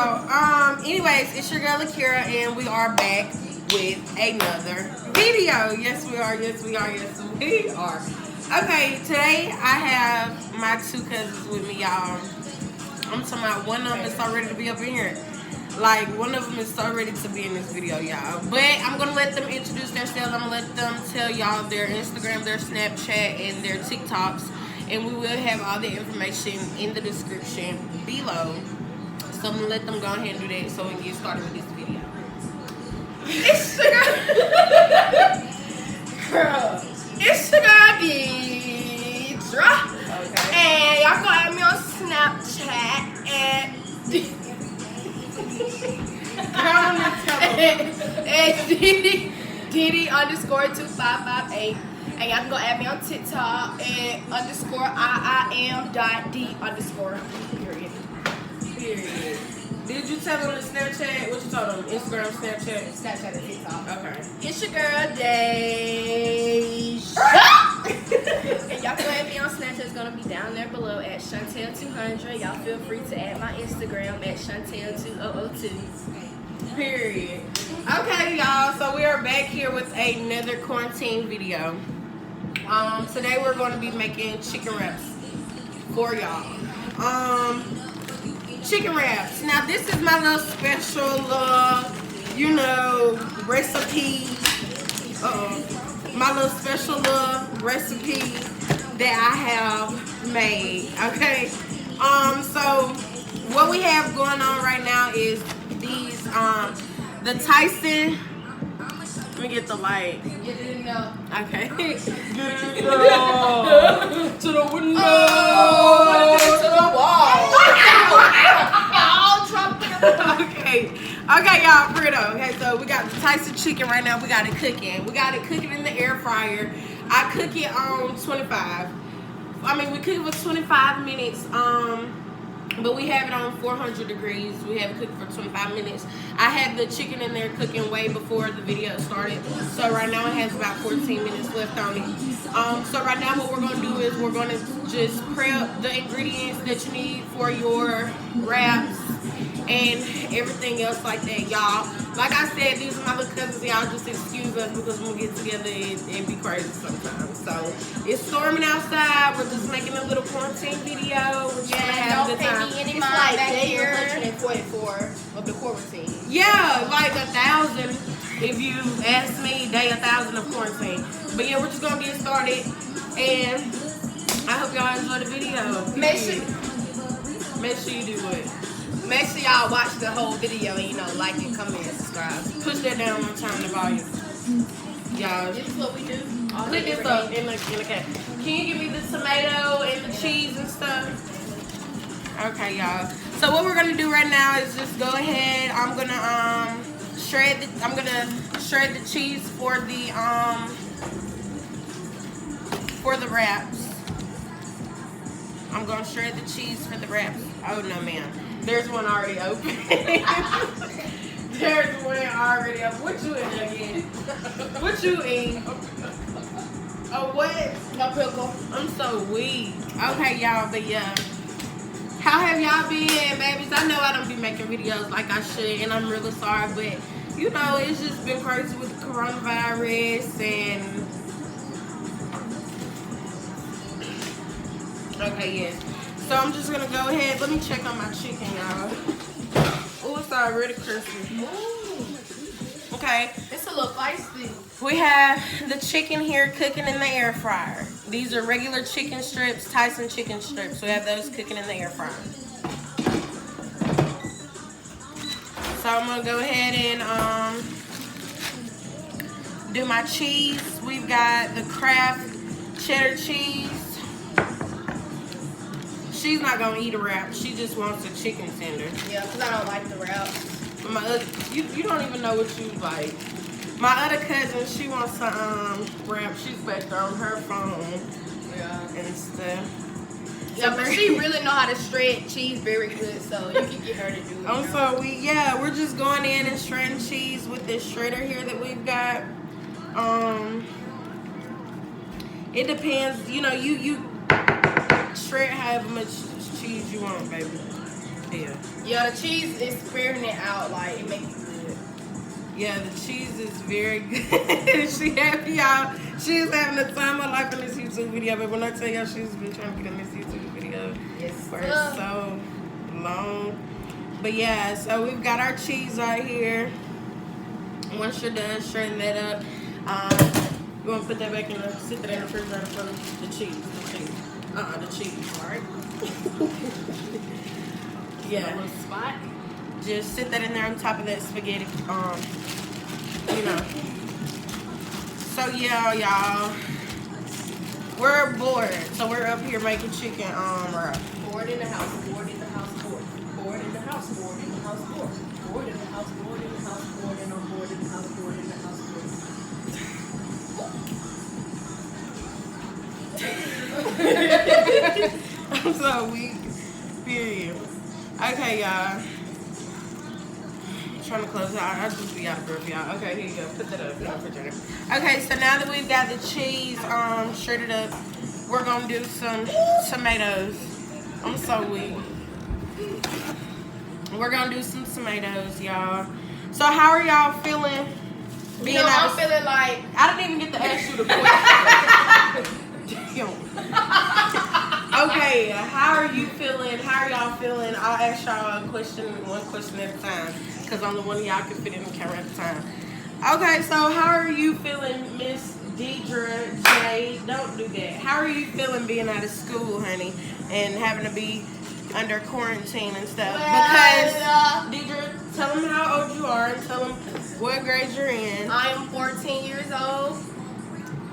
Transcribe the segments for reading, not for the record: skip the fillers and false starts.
Anyways, it's your girl Akira, and we are back with another video. Yes, we are. Yes, we are. Yes, we are. Okay, today I have my two cousins with me, y'all. I'm talking about one of them is so ready to be up in here. Like, one of them is so ready to be in this video, y'all. But I'm going to let them introduce themselves. I'm going to let them tell y'all their Instagram, their Snapchat, and their TikToks. And we will have all the information in the description below. So I'm going to let them go ahead and do that so we can get started with this video. It's your girl. It's your girl, Deidra. Okay. And y'all gonna add me on Snapchat at Diddy_2558. And y'all can go add me on TikTok at _IIM.D_. Period. Did you tell them the Snapchat? What you told them? Instagram, Snapchat? Snapchat and TikTok. Okay. It's your girl, Deidra. And y'all can add me on Snapchat. It's going to be down there below at Chantel200. Y'all feel free to add my Instagram at Chantel2002. Period. Okay, y'all. So we are back here with another quarantine video. Today we're going to be making chicken wraps for y'all. Chicken wraps. Now this is my little special, recipe. My little special recipe that I have made. Okay. So what we have going on right now is these, the Tyson. Let me get the light. Get it in there. Okay. Get it to the window. Oh, to the wall. Okay, y'all, for real though. Okay, so we got the Tyson chicken right now. We got it cooking. We got it cooking in the air fryer. I cook it on 25. We cook it for 25 minutes. But we have it on 400 degrees. We have it cooked for 25 minutes. I had the chicken in there cooking way before the video started. So right now it has about 14 minutes left on it. So right now what we're going to do is we're going to just prep the ingredients that you need for your wraps and everything else like that, y'all. Like I said, these are my little cousins. Y'all just excuse us because we'll get together and be crazy sometimes. So it's storming outside. We're just making a little quarantine video. We're just gonna have a good time. It's like day 144 of the quarantine. Yeah, like 1,000. If you ask me, day 1,000 of quarantine. But yeah, we're just gonna get started, and I hope y'all enjoy the video. Make sure you do it. Make sure y'all watch the whole video and like and comment and subscribe. Push that down one time, the volume. Y'all, this is what we do. put this up in the can. Can you give me the tomato and the cheese and stuff? Okay, y'all. So what we're gonna do right now is just go ahead. I'm gonna shred the cheese for the wraps. I'm gonna shred the cheese for the wraps. Oh no, ma'am. There's one already open. There's one already open. What you eat again? What you eat? Oh, what? No pickle. I'm so weak. Okay, y'all, but yeah. How have y'all been, babies? I know I don't be making videos like I should, and I'm really sorry, but it's just been crazy with the coronavirus and. Okay, yes. So I'm just gonna go ahead. Let me check on my chicken, y'all. Oh, it's already crispy. Ooh. Okay. It's a little feisty. We have the chicken here cooking in the air fryer. These are regular chicken strips, Tyson chicken strips. We have those cooking in the air fryer. So I'm gonna go ahead and do my cheese. We've got the Kraft cheddar cheese. She's not gonna eat a wrap. She just wants a chicken tender. Yeah, because I don't like the wrap. You don't even know what you like. My other cousin, she wants a wrap. She's back there on her phone. Yeah. And stuff. Yeah, but she really know how to shred cheese very good, so you can get her to do it. So we're just going in and shredding cheese with this shredder here that we've got. It depends, you shred however much cheese you want, baby. Yeah, the cheese is spreading it out, like it makes it good. Yeah, the cheese is very good. She happy, y'all. She's having the time of her life in this YouTube video. But when I tell y'all, she's been trying to get in this YouTube video for so long. But yeah, so we've got our cheese right here. Once you're done, straighten that up. You want to put that back in the, sit that in the refrigerator for the cheese. The cheese, alright? Yeah. A little spot. Just sit that in there on top of that spaghetti, you know. So yeah, y'all, we're bored. So we're up here making chicken, wrap. Bored in the house, bored in the house, bored. Bored in the house, bored in the house, bored. Bored in the house, bored in the house, bored, and I'm bored in the house, bored in the house, bored. I'm so weak. Period. Okay, y'all. Trying to close it out. I just be out of breath, y'all. Okay, here you go. Put that up in the refrigerator. Okay, so now that we've got the cheese shredded up, we're gonna do some tomatoes. I'm so weak. We're gonna do some tomatoes, y'all. So how are y'all feeling? I'm feeling like I didn't even get to ask you the question. Okay, how are you feeling? How are y'all feeling? I'll ask y'all one question at a time, because I'm the one y'all can fit in the camera at a time. Okay, so how are you feeling, Miss Deidre J? Don't do that. How are you feeling being out of school, honey, and having to be under quarantine and stuff? Because, Deidre, tell them how old you are and tell them what grade you're in. I am 14 years old,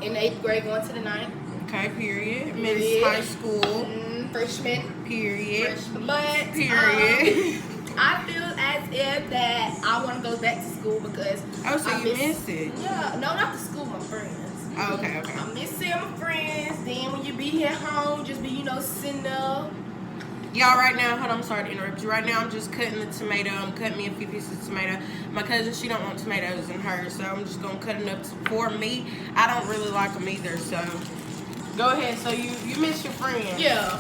in 8th grade, going to the 9th. Okay, period. Miss High School. Freshman. Period. But period. I feel as if that I want to go back to school because you miss it? Yeah, no, not the school, my friends. Oh, okay. I miss seeing my friends. Then when you be at home, just be sitting there. Y'all, right now, hold on, I'm sorry to interrupt you. Right now, I'm just cutting the tomato. I'm cutting me a few pieces of tomato. My cousin, she don't want tomatoes in hers, so I'm just gonna cut it up for me. I don't really like them either, so go ahead. So you miss your friends? Yeah,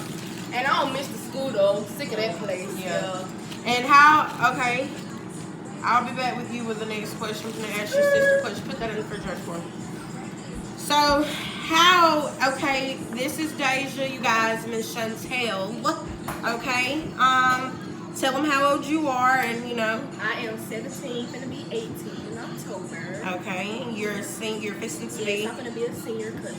and I don't miss the school though. I'm sick of that place. Yeah. And how? Okay, I'll be back with you with the next question. I'm gonna ask your sister a question. Put that in the refrigerator for me. So how? Okay, this is Deja, you guys, Miss Chantel. Okay, tell them how old you are, and I am 17, gonna be 18 in October. Okay, you're a senior, fixing to be. I'm gonna be a senior because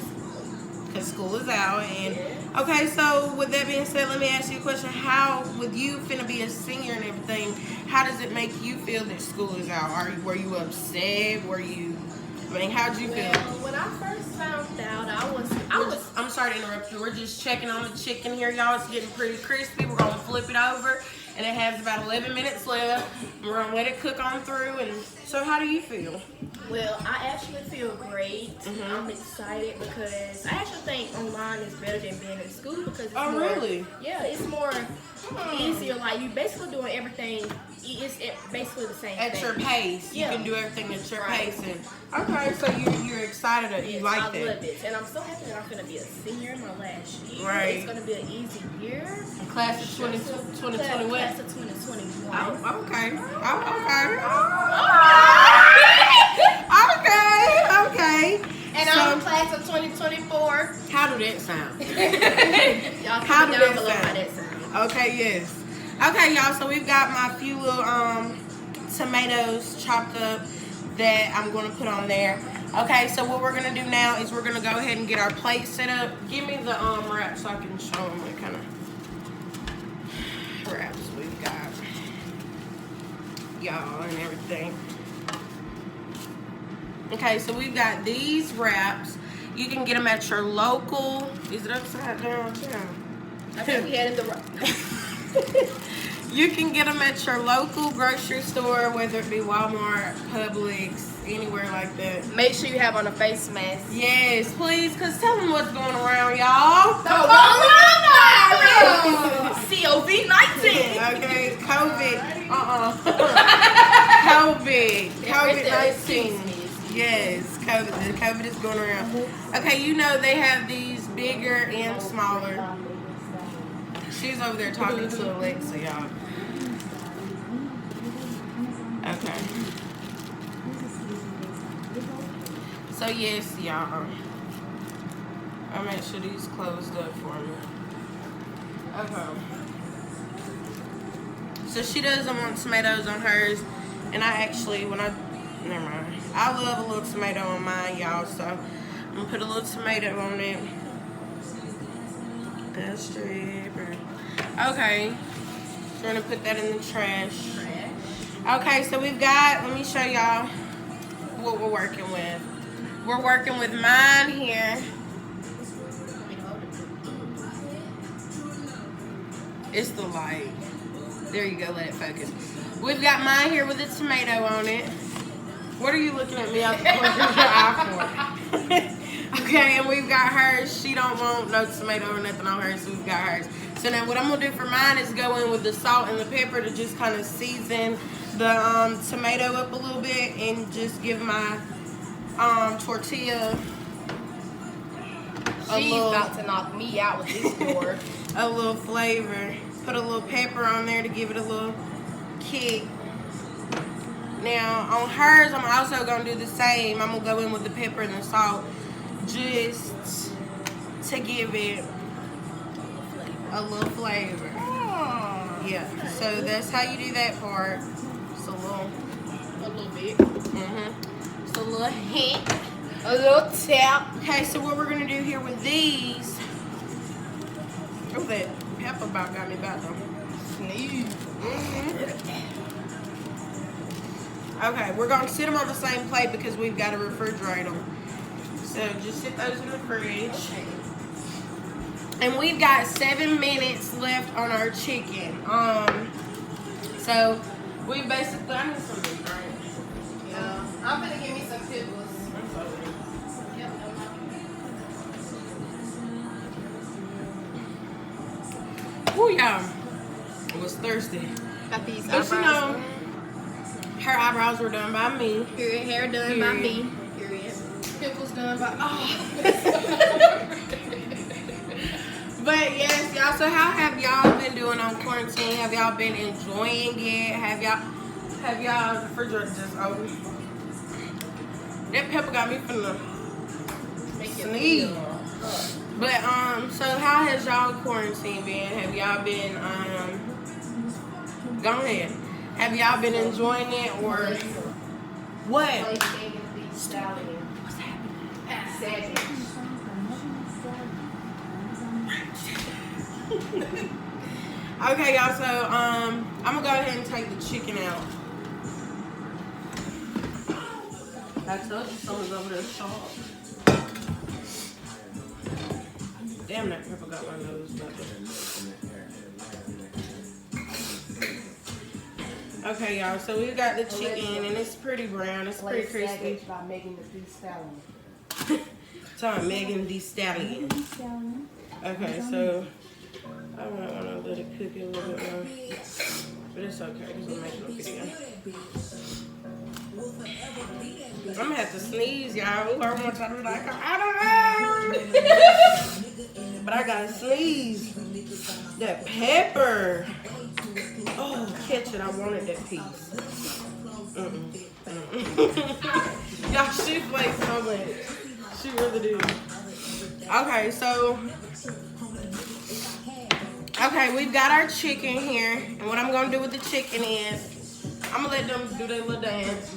school is out. And okay, so with that being said, let me ask you a question. How, with you finna be a senior and everything, how does it make you feel that school is out? Were you upset? How'd you feel? Well, when I first found out, I was. I'm sorry to interrupt you. We're just checking on the chicken here, y'all. It's getting pretty crispy. We're gonna flip it over, and it has about 11 minutes left. We're gonna let it cook on through. And so, how do you feel? Well, I actually feel great. I'm excited because I actually think online is better than being in school because it's more, really? Yeah, it's more easier. Like you basically doing everything. It's basically the same at thing. Your pace. Yeah. You can do everything at your pace. And okay, so you're excited. You like that. I love it, and I'm so happy that I'm gonna be a senior in my last year. Right. It's gonna be an easy year. Class of 2021. Class of 2021. Oh, okay. Okay. And I'm class of 2024. How do that sound? Y'all comment down below how that sound. Okay, yes. Okay, y'all, so we've got my few little tomatoes chopped up that I'm going to put on there. Okay, so what we're going to do now is we're going to go ahead and get our plate set up. Give me the wrap so I can show them what kind of wraps we've got. Y'all, and everything. Okay, so we've got these wraps. You can get them at your local. Is it upside down? Yeah. I think we had it the right. You can get them at your local grocery store, whether it be Walmart, Publix, anywhere like that. Make sure you have on a face mask. Yes, please, because tell them what's going around, y'all. Coronavirus! COVID-19. Okay, COVID. COVID-19. Yes, COVID is going around. Okay, they have these bigger and smaller. She's over there talking to Alexa, y'all. So yes, y'all. I'll make sure these closed up for me. Okay. So she doesn't want tomatoes on hers, and I actually, never mind. I love a little tomato on mine, y'all. So I'm gonna put a little tomato on it. That's stripper. Okay. We're gonna put that in the trash. Okay, so we've got, let me show y'all what we're working with. We're working with mine here. It's the light. There you go, let it focus. We've got mine here with a tomato on it. What are you looking at me out the corner of your eye for? Okay, and we've got hers. She don't want no tomato or nothing on hers, so we've got hers. So now what I'm gonna do for mine is go in with the salt and the pepper to just kind of season the tomato up a little bit and just give my tortilla She's about to knock me out with this board. a little flavor. Put a little pepper on there to give it a little kick. Now on hers, I'm also gonna do the same. I'm gonna go in with the pepper and the salt just to give it a little flavor. Yeah, so that's how you do that part. Just a little bit. Just a little hint. A little tap. Okay, so what we're gonna do here with these. Oh, that pepper about got me about to sneeze. Okay, we're gonna sit them on the same plate because we've got to refrigerate them. So just sit those in the fridge. And we've got 7 minutes left on our chicken. So we basically, I need some meat, right? Yeah. I'm gonna give me some pickles. Ooh, y'all. I was thirsty. Got these But you know, her eyebrows were done by me. Period. Hair done by me. Period. Pickles done by But yes, y'all. So how have y'all been doing on quarantine? Have y'all been enjoying it? Have y'all the refrigerator just open? That pepper got me from the sneeze. But so how has y'all quarantine been? Have y'all been go ahead. Have y'all been enjoying it or what? What's happening? Okay, y'all, so I'm gonna go ahead and take the chicken out. I told you someone's over there sharp. Damn, that pepper got my nose bucket. Okay, y'all, so we got the chicken and it's pretty brown, it's pretty crispy. About Megan the Stallion. Sorry, Megan Thee Stallion. Okay, so I might want to let it cook a little bit more. But it's okay, because I'm making a video. I'm going to have to sneeze, y'all. Ooh, I want to be like, I don't know. But I got to sneeze. That pepper. Oh, catch it. I wanted that piece. Y'all, she flakes so much. She really do. Okay, so... Okay, we've got our chicken here, and what I'm gonna do with the chicken is, I'm gonna let them do their little dance.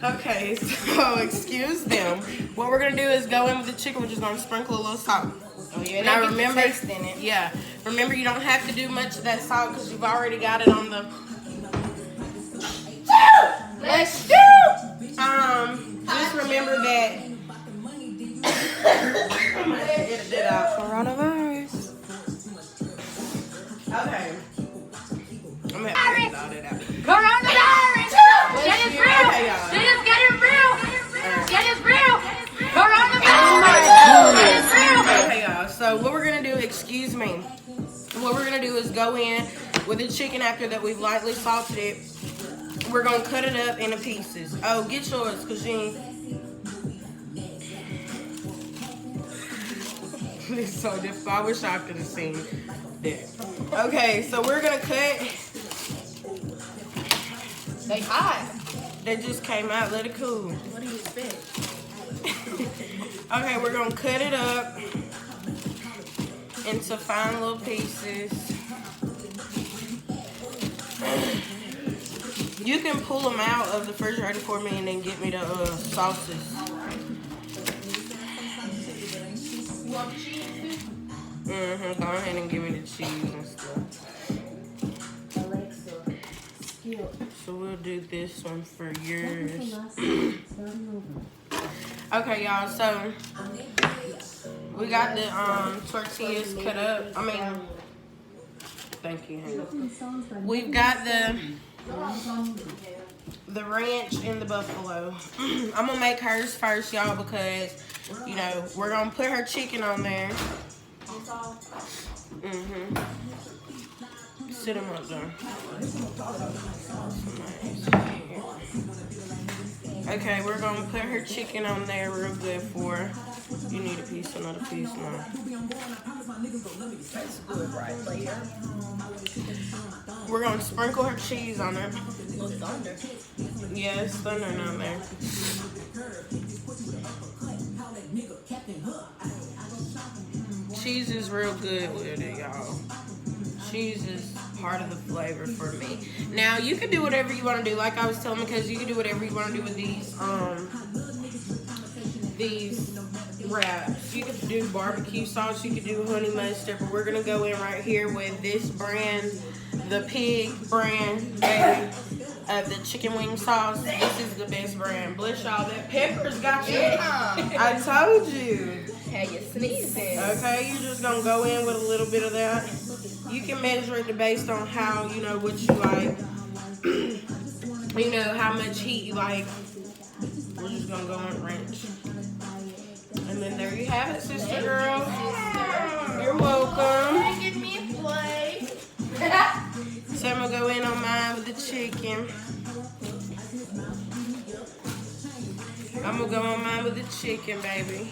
Okay, so excuse them. What we're gonna do is go in with the chicken. We're just gonna sprinkle a little salt. Oh yeah, Now now remember, taste in it. Yeah, remember you don't have to do much of that salt because you've already got it on the. Let's do. Just remember that. I'm gonna edit that out. Coronavirus. Okay. I'm gonna have to edit all that out. Coronavirus! Get it real! Okay, y'all. Just get it real! Get it real! Coronavirus! Get it real! Okay, y'all. So what we're gonna do? Excuse me. What we're gonna do is go in with the chicken after that we've lightly salted it. We're gonna cut it up into pieces. Oh, get yours, cause you ain't. It's so difficult. I wish I could have seen that. Okay, so we're gonna cut. They hot. They just came out. Let it cool. What do you expect? Okay, we're gonna cut it up into fine little pieces. You can pull them out of the refrigerator for me and then get me the sauces. You want cheese? Go ahead and give me the cheese and stuff. So we'll do this one for yours. Okay, y'all, so we got the tortillas cut up. I mean, thank you, honey. We've got the ranch and the buffalo. I'm gonna make hers first, y'all, because you know we're gonna put her chicken on there. Sit them up there. Okay, we're gonna put her chicken on there real good for her. You need a piece, another piece now. That's good right there. We're gonna sprinkle her cheese on her. Little thunder. Yeah, it's thunder on there. Cheese is real good with it, y'all. Cheese is part of the flavor for me. Now, you can do whatever you want to do. Like I was telling you, because you can do whatever you want to do with these wraps. You could do barbecue sauce, you could do honey mustard, but we're gonna go in right here with this brand, the pig brand, baby, of the chicken wing sauce. This is the best brand. Bless y'all, that pepper's got you. I told you. Had you sneezing. Okay, you're just gonna go in with a little bit of that. You can measure it based on how, you know, what you like. You know, how much heat you like. We're just gonna go in ranch. And then there you have it, sister girl. You're welcome. Give me a plate. So I'm gonna go in on mine with the chicken. I'm gonna go on mine with the chicken, baby.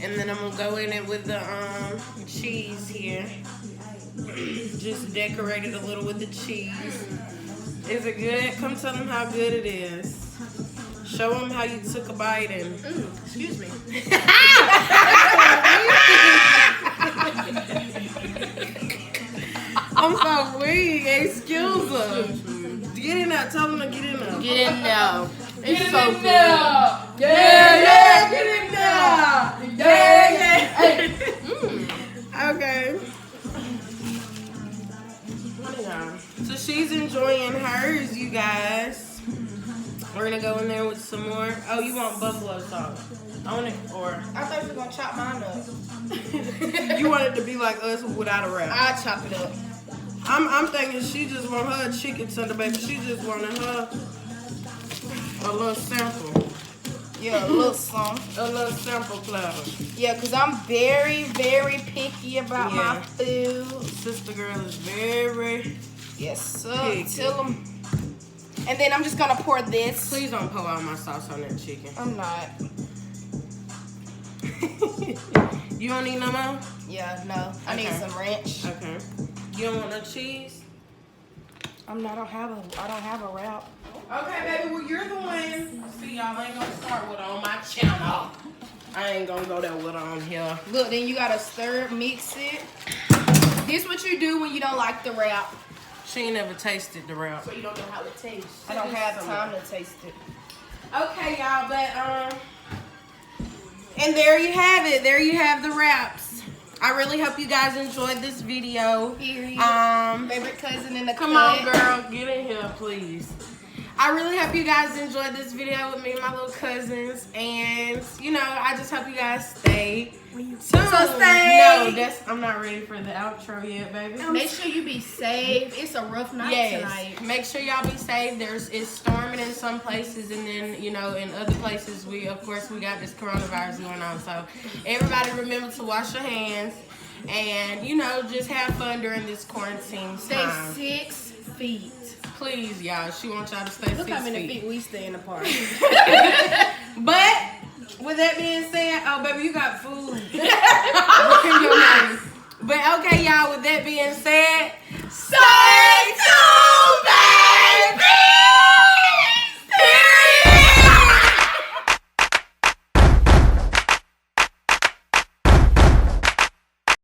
And then I'm gonna go in it with the cheese here. Just decorate it a little with the cheese. Is it good? Come tell them how good it is. Show them how you took a bite and... Excuse me. I'm so weak. Excuse us. Get in there. Tell them to get in there. Get in there. It's Get so in good. there. Yeah. Get in there. Yeah. Okay. So she's enjoying hers, you guys. We're gonna go in there with some more. Oh, you want buffalo sauce on it, or I thought you were gonna chop mine up. you want it to be like us without a wrap? I'll chop it up. I'm thinking she just want her chicken tender, baby. She just wanted her a little sample. Yeah, a little some. A little sample platter. Yeah, because I'm very, very picky about my food. Sister girl is very Yes, sir. picky. Tell them. And then I'm just going to pour this. Please don't pour all my sauce on that chicken. I'm not. You don't need no more? Yeah, no. I need Okay. some ranch. Okay. You don't want no cheese? I don't have a wrap. Okay, baby, well, you're the one. See, y'all ain't gonna start with on my channel. I ain't gonna go there with on here. Look, then you gotta stir, mix it. This what you do when you don't like the wrap. She ain't never tasted the wrap. So you don't know how it tastes. I don't have time to taste it. Okay, y'all, but and there you have it. There you have the wraps. I really hope you guys enjoyed this video. Period. Favorite cousin in the Come on, girl, get in here, please. I really hope you guys enjoyed this video with me and my little cousins, and you know, I just hope you guys stay tuned. So stay. No, I'm not ready for the outro yet, baby. Make sure you be safe. It's a rough night tonight. Make sure y'all be safe. It's storming in some places, and then you know, in other places, of course we got this coronavirus going on. So everybody remember to wash your hands, and you know, just have fun during this quarantine Stay time. 6 feet. Please, y'all. She wants y'all to stay 6 feet. Look how many feet we staying apart. But with that being said, oh baby, you got food. But okay, y'all. With that being said,